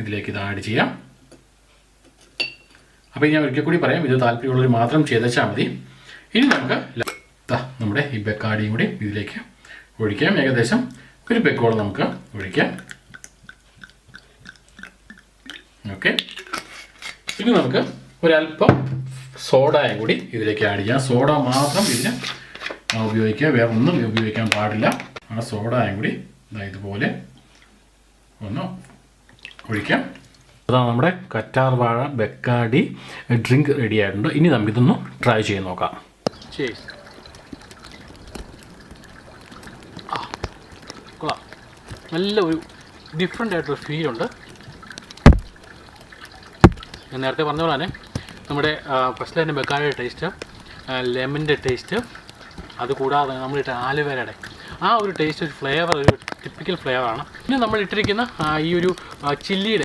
ഇതിലേക്ക് ഇത് ആഡ് ചെയ്യാം. അപ്പോൾ ഞാൻ ഒരിക്കൽ കൂടി പറയാം, ഇത് താല്പര്യമുള്ളവർ മാത്രം ചെയ്തേച്ചാൽ മതി. ഇനി നമുക്ക് നമ്മുടെ ഈ ബെക്കാഡിയും കൂടി ഇതിലേക്ക് ഒഴിക്കാം. ഏകദേശം ഒരു ബെക്കോളം നമുക്ക് ഒഴിക്കാം. ഓക്കെ, ഇനി നമുക്ക് ഒരല്പം സോഡയും കൂടി ഇതിലേക്ക് ആഡ് ചെയ്യാം. സോഡ മാത്രം ഇതിന് ഉപയോഗിക്കുക, വേറെ ഒന്നും ഉപയോഗിക്കാൻ പാടില്ല. ആ സോഡയും കൂടി ഇതുപോലെ ഒന്ന് ഒഴിക്കാം. അതാണ് നമ്മുടെ കറ്റാർ വാഴ ബെക്കാഡി ഡ്രിങ്ക് റെഡി ആയിട്ടുണ്ട്. ഇനി നമുക്കിതൊന്ന് ട്രൈ ചെയ്ത് നോക്കാം. കൊള്ളാം, നല്ല ഒരു ഡിഫറെൻ്റ് ആയിട്ടൊരു ഫീലുണ്ട്. ഞാൻ നേരത്തെ പറഞ്ഞ പോലെ തന്നെ നമ്മുടെ ഫസ്റ്റിൽ തന്നെ ബെക്കാഡിയുടെ ടേസ്റ്റ്, ലെമണിൻ്റെ ടേസ്റ്റ്, അതുകൂടാതെ നമ്മളിട്ട ആലുവേരയുടെ ആ ഒരു ടേസ്റ്റ്, ഒരു ഫ്ലേവർ, ഒരു ടിപ്പിക്കൽ ഫ്ലേവറാണ്. പിന്നെ നമ്മൾ ഇട്ടിരിക്കുന്ന ഈ ഒരു ചില്ലിയുടെ